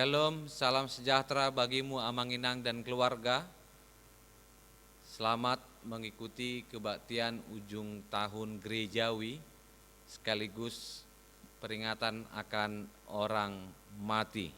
Shalom, salam sejahtera bagimu Amanginang dan keluarga. Selamat mengikuti kebaktian ujung tahun gerejawi sekaligus peringatan akan orang mati.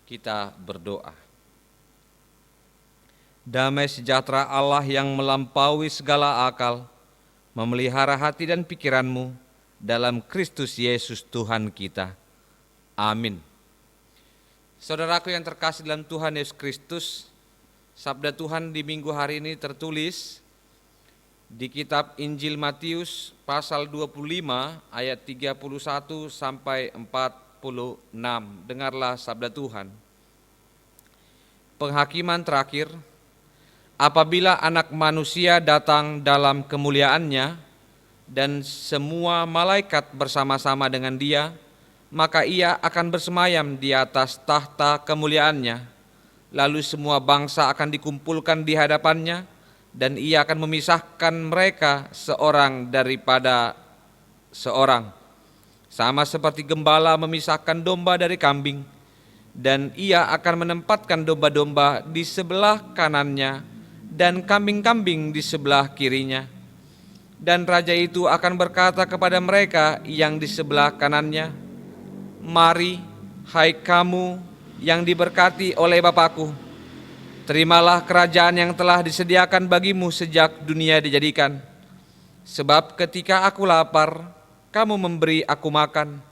Kita berdoa. Damai sejahtera Allah yang melampaui segala akal, memelihara hati dan pikiranmu dalam Kristus Yesus Tuhan kita. Amin. Saudaraku yang terkasih dalam Tuhan Yesus Kristus, sabda Tuhan di minggu hari ini tertulis di kitab Injil Matius pasal 25 ayat 31 sampai 46. Dengarlah sabda Tuhan. Penghakiman terakhir, apabila Anak Manusia datang dalam kemuliaannya dan semua malaikat bersama-sama dengan Dia, maka Ia akan bersemayam di atas tahta kemuliaannya. Lalu semua bangsa akan dikumpulkan di hadapannya, dan Ia akan memisahkan mereka seorang daripada seorang, sama seperti gembala memisahkan domba dari kambing. Dan Ia akan menempatkan domba-domba di sebelah kanannya dan kambing-kambing di sebelah kirinya. Dan Raja itu akan berkata kepada mereka yang di sebelah kanannya, "Mari, hai kamu yang diberkati oleh Bapa-Ku, terimalah kerajaan yang telah disediakan bagimu sejak dunia dijadikan. Sebab ketika aku lapar, kamu memberi aku makan.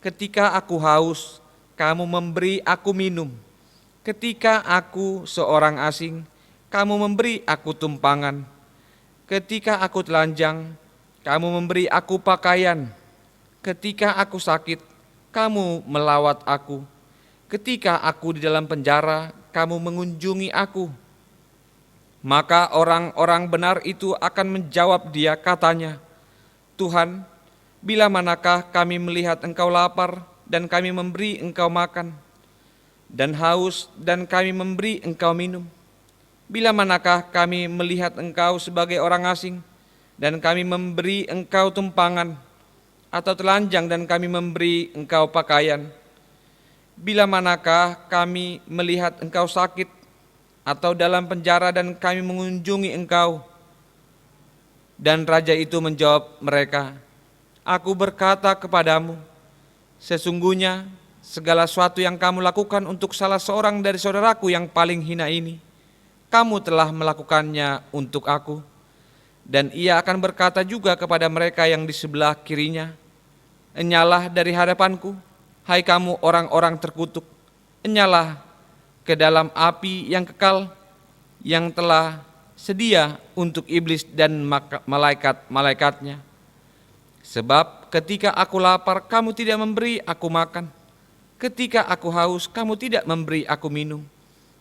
Ketika aku haus, kamu memberi aku minum. Ketika aku seorang asing, kamu memberi aku tumpangan. Ketika aku telanjang, kamu memberi aku pakaian. Ketika aku sakit, kamu melawat aku. Ketika aku di dalam penjara, kamu mengunjungi aku." Maka orang-orang benar itu akan menjawab Dia, katanya, "Tuhan, bila manakah kami melihat Engkau lapar dan kami memberi Engkau makan, dan haus dan kami memberi Engkau minum? Bila manakah kami melihat Engkau sebagai orang asing dan kami memberi Engkau tumpangan, atau telanjang dan kami memberi Engkau pakaian? Bila manakah kami melihat Engkau sakit atau dalam penjara dan kami mengunjungi Engkau?" Dan Raja itu menjawab mereka, "Aku berkata kepadamu, sesungguhnya segala sesuatu yang kamu lakukan untuk salah seorang dari saudaraku yang paling hina ini, kamu telah melakukannya untuk aku." Dan Ia akan berkata juga kepada mereka yang di sebelah kirinya, "Enyalah dari hadapanku, hai kamu orang-orang terkutuk, enyalah ke dalam api yang kekal, yang telah sedia untuk iblis dan malaikat-malaikatnya. Sebab ketika aku lapar, kamu tidak memberi aku makan. Ketika aku haus, kamu tidak memberi aku minum.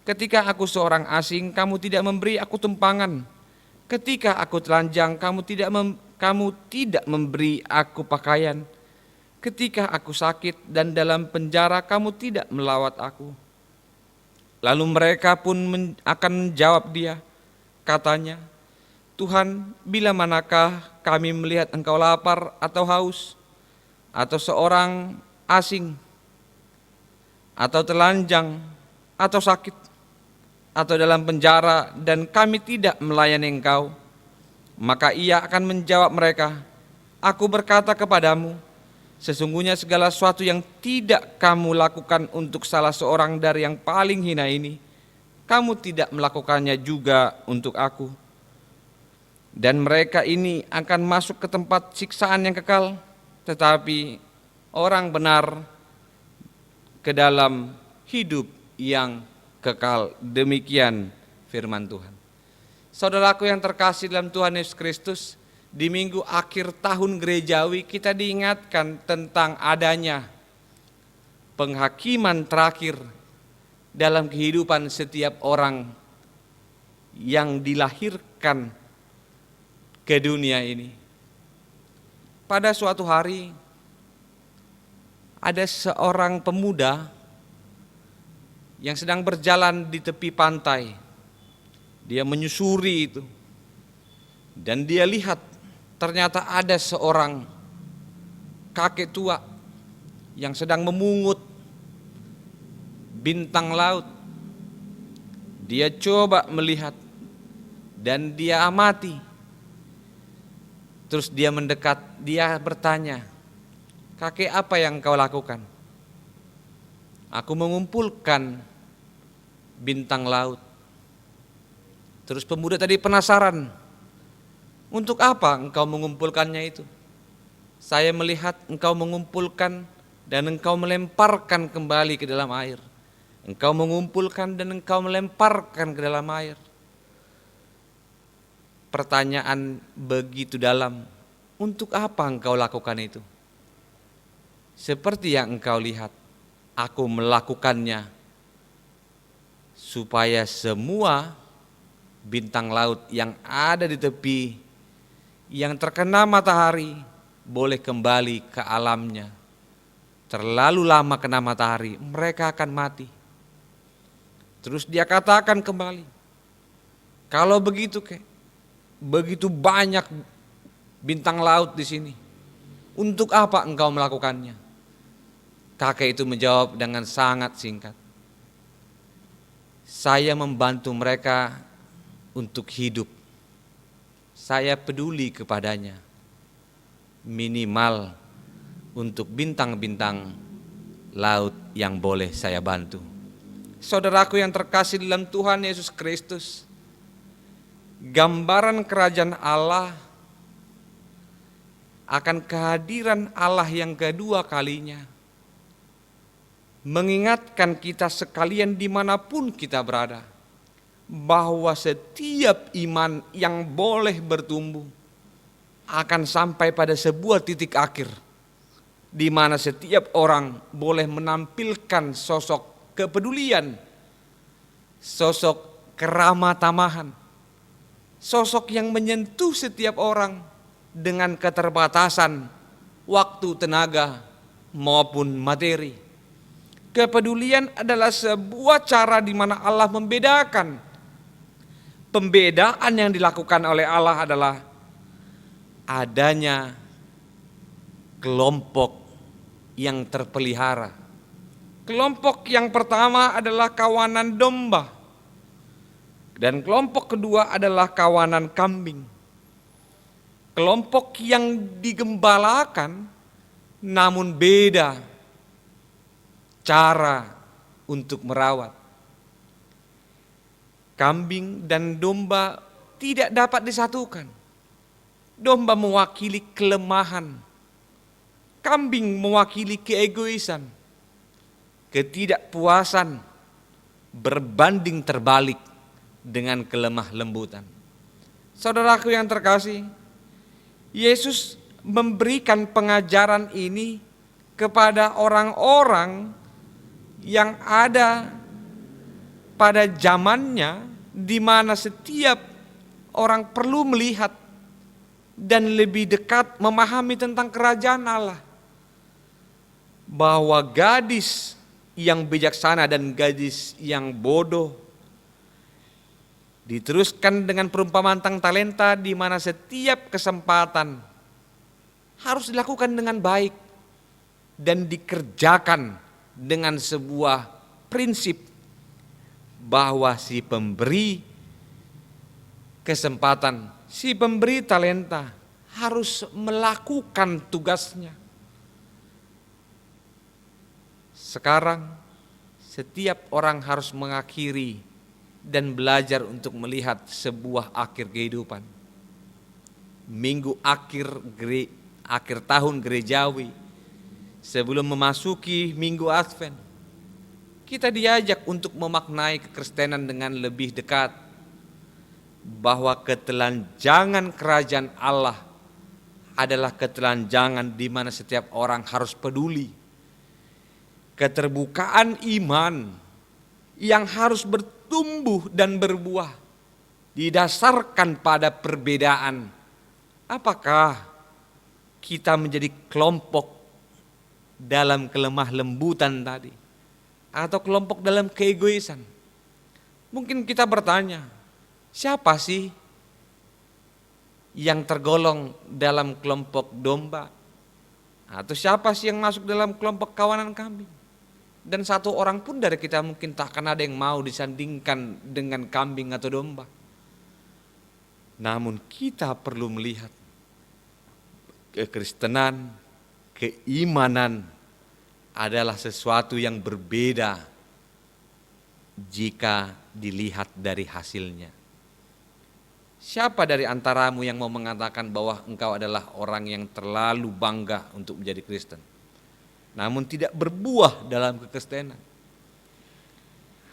Ketika aku seorang asing, kamu tidak memberi aku tumpangan. Ketika aku telanjang, kamu tidak memberi aku pakaian. Ketika aku sakit dan dalam penjara, kamu tidak melawat aku." Lalu mereka pun akan menjawab Dia, katanya, "Tuhan, bila manakah kami melihat Engkau lapar atau haus, atau seorang asing, atau telanjang, atau sakit, atau dalam penjara, dan kami tidak melayani Engkau?" Maka Ia akan menjawab mereka, "Aku berkata kepadamu, sesungguhnya segala sesuatu yang tidak kamu lakukan untuk salah seorang dari yang paling hina ini, kamu tidak melakukannya juga untuk aku." Dan mereka ini akan masuk ke tempat siksaan yang kekal, tetapi orang benar ke dalam hidup yang kekal. Demikian firman Tuhan. Saudaraku yang terkasih dalam Tuhan Yesus Kristus, di minggu akhir tahun gerejawi kita diingatkan tentang adanya penghakiman terakhir dalam kehidupan setiap orang yang dilahirkan ke dunia ini. Pada suatu hari ada seorang pemuda yang sedang berjalan di tepi pantai. Dia menyusuri itu, dan dia lihat ternyata ada seorang kakek tua yang sedang memungut bintang laut. Dia coba melihat dan dia amati. Terus dia mendekat, dia bertanya, "Kakek, apa yang kau lakukan?" "Aku mengumpulkan bintang laut." Terus pemuda tadi penasaran, "Untuk apa engkau mengumpulkannya itu?" "Saya melihat engkau mengumpulkan dan engkau melemparkan kembali ke dalam air. Engkau mengumpulkan dan engkau melemparkan ke dalam air." Pertanyaan begitu dalam, "Untuk apa engkau lakukan itu?" "Seperti yang engkau lihat, aku melakukannya supaya semua bintang laut yang ada di tepi yang terkena matahari boleh kembali ke alamnya. Terlalu lama kena matahari, mereka akan mati." Terus dia katakan kembali, "Kalau begitu, begitu banyak bintang laut di sini, untuk apa engkau melakukannya?" Kakek itu menjawab dengan sangat singkat, "Saya membantu mereka untuk hidup. Saya peduli kepadanya, minimal untuk bintang-bintang laut yang boleh saya bantu." Saudaraku yang terkasih dalam Tuhan Yesus Kristus, gambaran kerajaan Allah akan kehadiran Allah yang kedua kalinya mengingatkan kita sekalian dimanapun kita berada, bahwa setiap iman yang boleh bertumbuh akan sampai pada sebuah titik akhir, di mana setiap orang boleh menampilkan sosok kepedulian, sosok keramah tamahan, sosok yang menyentuh setiap orang dengan keterbatasan waktu, tenaga, maupun materi. Kepedulian adalah sebuah cara di mana Allah membedakan. Pembedaan yang dilakukan oleh Allah adalah adanya kelompok yang terpelihara. Kelompok yang pertama adalah kawanan domba, dan kelompok kedua adalah kawanan kambing. Kelompok yang digembalakan namun beda cara untuk merawat. Kambing dan domba tidak dapat disatukan. Domba mewakili kelemahan, kambing mewakili keegoisan, ketidakpuasan berbanding terbalik dengan kelemah lembutan. Saudaraku yang terkasih, Yesus memberikan pengajaran ini kepada orang-orang yang ada pada zamannya, di mana setiap orang perlu melihat dan lebih dekat memahami tentang kerajaan Allah, bahwa gadis yang bijaksana dan gadis yang bodoh. Diteruskan dengan perumpamaan tentang talenta, di mana setiap kesempatan harus dilakukan dengan baik dan dikerjakan dengan sebuah prinsip bahwa si pemberi kesempatan, si pemberi talenta harus melakukan tugasnya. Sekarang setiap orang harus mengakhiri dan belajar untuk melihat sebuah akhir kehidupan. Minggu akhir tahun gerejawi, sebelum memasuki minggu Advent, kita diajak untuk memaknai kekristenan dengan lebih dekat, bahwa ketelanjangan kerajaan Allah adalah ketelanjangan di mana setiap orang harus peduli. Keterbukaan iman yang harus bertumbuh dan berbuah didasarkan pada perbedaan. Apakah kita menjadi kelompok dalam kelemah lembutan tadi, atau kelompok dalam keegoisan? Mungkin kita bertanya, siapa sih yang tergolong dalam kelompok domba? Atau siapa sih yang masuk dalam kelompok kawanan kambing? Dan satu orang pun dari kita mungkin tak akan ada yang mau disandingkan dengan kambing atau domba. Namun kita perlu melihat kekristenan, keimanan adalah sesuatu yang berbeda jika dilihat dari hasilnya. Siapa dari antaramu yang mau mengatakan bahwa engkau adalah orang yang terlalu bangga untuk menjadi Kristen, namun tidak berbuah dalam kekristenan?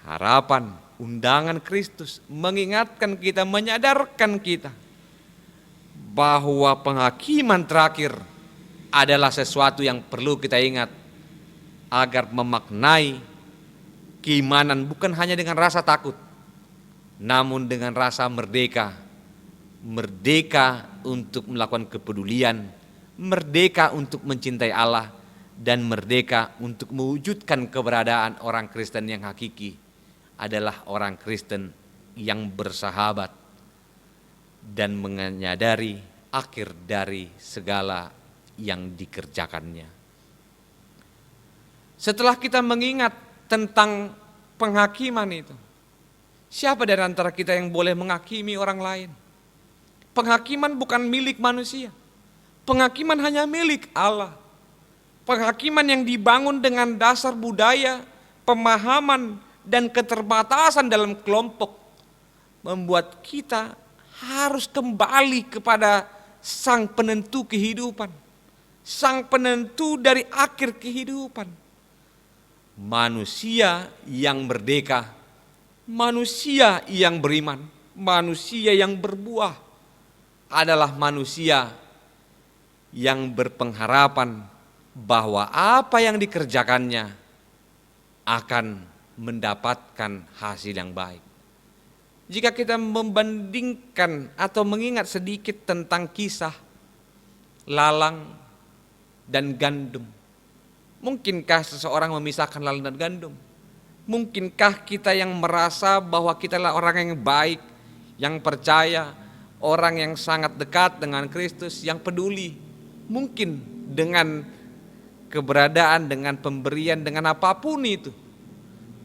Harapan, undangan Kristus mengingatkan kita, menyadarkan kita bahwa penghakiman terakhir adalah sesuatu yang perlu kita ingat agar memaknai keimanan bukan hanya dengan rasa takut, namun dengan rasa merdeka. Merdeka untuk melakukan kepedulian, merdeka untuk mencintai Allah, dan merdeka untuk mewujudkan keberadaan orang Kristen yang hakiki adalah orang Kristen yang bersahabat dan menyadari akhir dari segala yang dikerjakannya. Setelah kita mengingat tentang penghakiman itu, siapa dari antara kita yang boleh menghakimi orang lain? Penghakiman bukan milik manusia. Penghakiman hanya milik Allah. Penghakiman yang dibangun dengan dasar budaya, pemahaman, dan keterbatasan dalam kelompok membuat kita harus kembali kepada sang penentu kehidupan, sang penentu dari akhir kehidupan. Manusia yang merdeka, manusia yang beriman, manusia yang berbuah adalah manusia yang berpengharapan bahwa apa yang dikerjakannya akan mendapatkan hasil yang baik. Jika kita membandingkan atau mengingat sedikit tentang kisah lalang dan gandum, mungkinkah seseorang memisahkan lalang dan gandum? Mungkinkah kita yang merasa bahwa kita adalah orang yang baik, yang percaya, orang yang sangat dekat dengan Kristus, yang peduli, mungkin dengan keberadaan, dengan pemberian, dengan apapun itu?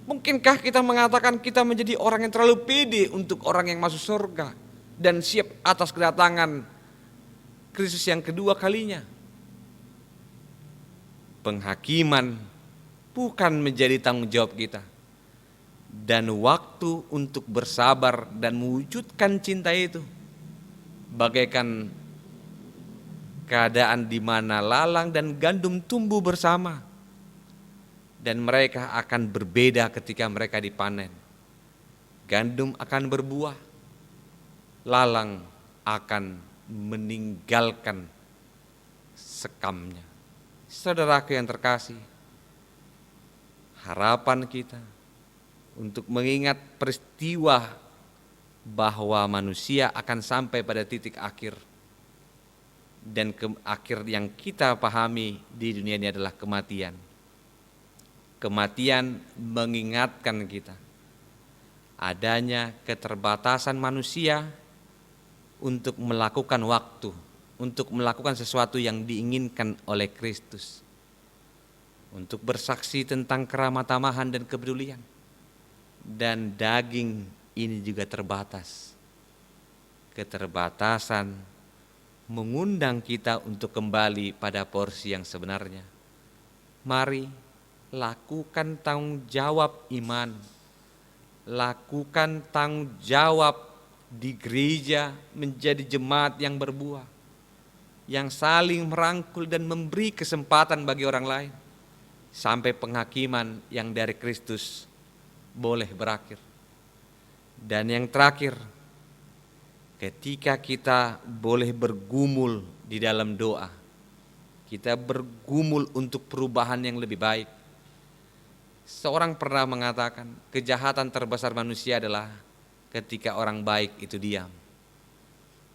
Mungkinkah kita mengatakan kita menjadi orang yang terlalu pede untuk orang yang masuk surga dan siap atas kedatangan Kristus yang kedua kalinya? Penghakiman bukan menjadi tanggung jawab kita, dan waktu untuk bersabar dan mewujudkan cinta itu bagaikan keadaan di mana lalang dan gandum tumbuh bersama, dan mereka akan berbeda ketika mereka dipanen. Gandum akan berbuah, lalang akan meninggalkan sekamnya. Saudaraku yang terkasih, harapan kita untuk mengingat peristiwa bahwa manusia akan sampai pada titik akhir, dan akhir yang kita pahami di dunia ini adalah kematian. Kematian mengingatkan kita adanya keterbatasan manusia untuk melakukan waktu, untuk melakukan sesuatu yang diinginkan oleh Kristus, untuk bersaksi tentang keramah tamahan dan kepedulian. Dan daging ini juga terbatas. Keterbatasan mengundang kita untuk kembali pada porsi yang sebenarnya. Mari lakukan tanggung jawab iman, lakukan tanggung jawab di gereja menjadi jemaat yang berbuah, yang saling merangkul dan memberi kesempatan bagi orang lain, sampai penghakiman yang dari Kristus boleh berakhir. Dan yang terakhir, ketika kita boleh bergumul di dalam doa, kita bergumul untuk perubahan yang lebih baik. Seorang pernah mengatakan, kejahatan terbesar manusia adalah ketika orang baik itu diam.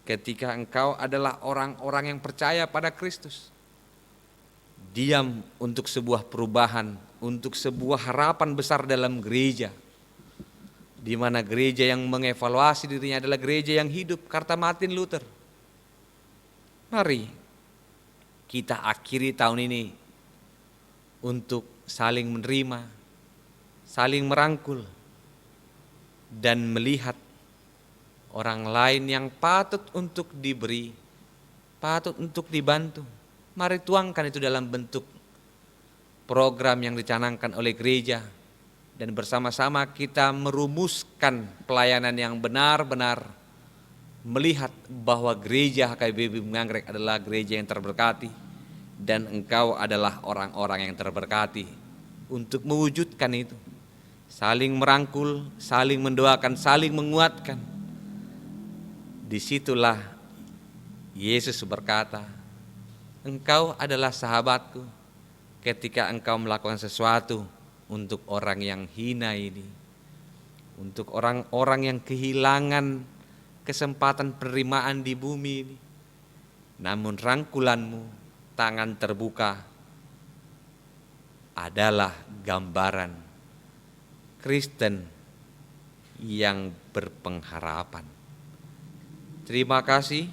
Ketika engkau adalah orang-orang yang percaya pada Kristus, diam untuk sebuah perubahan, untuk sebuah harapan besar dalam gereja, di mana gereja yang mengevaluasi dirinya adalah gereja yang hidup, kata Martin Luther. Mari kita akhiri tahun ini untuk saling menerima, saling merangkul, dan melihat orang lain yang patut untuk diberi, patut untuk dibantu. Mari tuangkan itu dalam bentuk program yang dicanangkan oleh gereja, dan bersama-sama kita merumuskan pelayanan yang benar-benar melihat bahwa gereja HKBP Bumi Anggrek adalah gereja yang terberkati, dan engkau adalah orang-orang yang terberkati. Untuk mewujudkan itu, saling merangkul, saling mendoakan, saling menguatkan. Disitulah Yesus berkata, engkau adalah sahabatku ketika engkau melakukan sesuatu untuk orang yang hina ini, untuk orang-orang yang kehilangan kesempatan penerimaan di bumi ini. Namun rangkulanmu, tangan terbuka, adalah gambaran Kristen yang berpengharapan. Terima kasih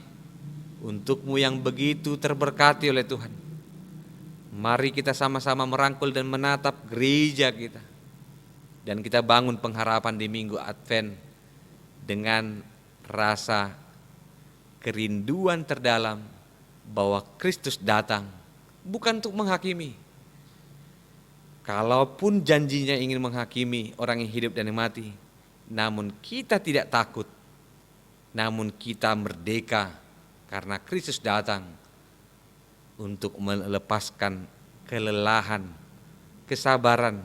untukmu yang begitu terberkati oleh Tuhan. Mari kita sama-sama merangkul dan menatap gereja kita, dan kita bangun pengharapan di Minggu Advent dengan rasa kerinduan terdalam bahwa Kristus datang bukan untuk menghakimi. Kalaupun janjinya ingin menghakimi orang yang hidup dan yang mati, namun kita tidak takut, namun kita merdeka karena Kristus datang untuk melepaskan kelelahan, kesabaran,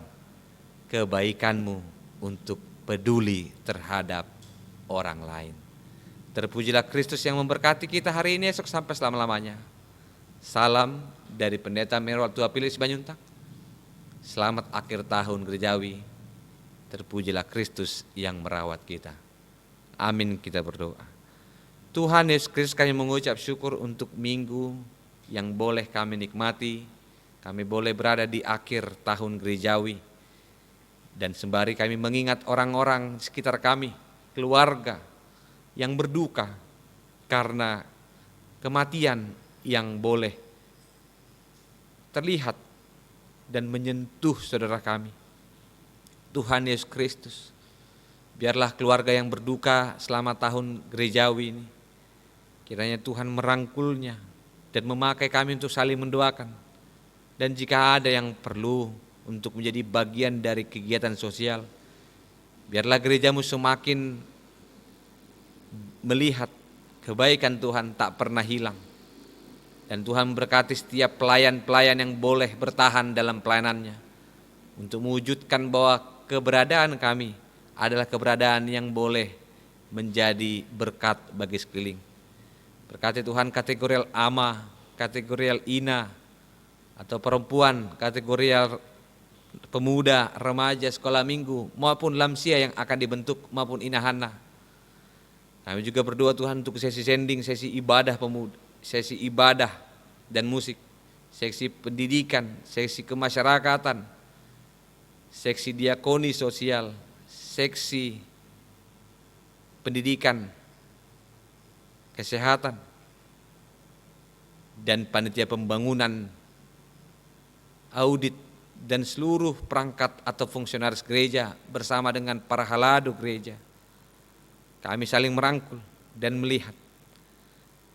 kebaikanmu untuk peduli terhadap orang lain. Terpujilah Kristus yang memberkati kita hari ini, esok sampai selama-lamanya. Salam dari Pendeta Merwal Tua Pilis Banyuntang. Selamat akhir tahun gerejawi. Terpujilah Kristus yang merawat kita. Amin, kita berdoa. Tuhan Yesus Kristus, kami mengucap syukur untuk minggu yang boleh kami nikmati. Kami boleh berada di akhir tahun gerejawi, dan sembari kami mengingat orang-orang di sekitar kami, keluarga yang berduka karena kematian yang boleh terlihat dan menyentuh saudara kami. Tuhan Yesus Kristus, biarlah keluarga yang berduka selama tahun gerejawi ini, kiranya Tuhan merangkulnya dan memakai kami untuk saling mendoakan. Dan jika ada yang perlu untuk menjadi bagian dari kegiatan sosial, biarlah gerejamu semakin melihat kebaikan Tuhan tak pernah hilang. Dan Tuhan memberkati setiap pelayan-pelayan yang boleh bertahan dalam pelayanannya, untuk mewujudkan bahwa keberadaan kami adalah keberadaan yang boleh menjadi berkat bagi sekeliling. Berkati Tuhan kategorial ama, kategorial ina, atau perempuan, kategorial pemuda, remaja, sekolah minggu, maupun lansia yang akan dibentuk, maupun inahana. Kami juga berdoa Tuhan untuk sesi sending, sesi ibadah pemuda, sesi ibadah dan musik, seksi pendidikan, seksi kemasyarakatan, seksi diakoni sosial, seksi pendidikan, kesehatan, dan panitia pembangunan, audit, dan seluruh perangkat atau fungsionaris gereja bersama dengan para haladu gereja. Kami saling merangkul dan melihat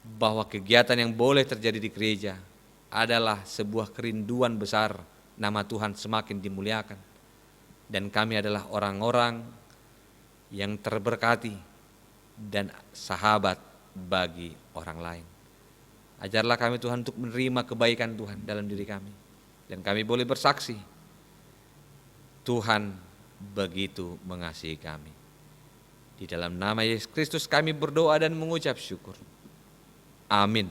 bahwa kegiatan yang boleh terjadi di gereja adalah sebuah kerinduan besar nama Tuhan semakin dimuliakan, dan kami adalah orang-orang yang terberkati dan sahabat bagi orang lain. Ajarlah kami Tuhan untuk menerima kebaikan Tuhan dalam diri kami, dan kami boleh bersaksi Tuhan begitu mengasihi kami. Di dalam nama Yesus Kristus kami berdoa dan mengucap syukur. Amin.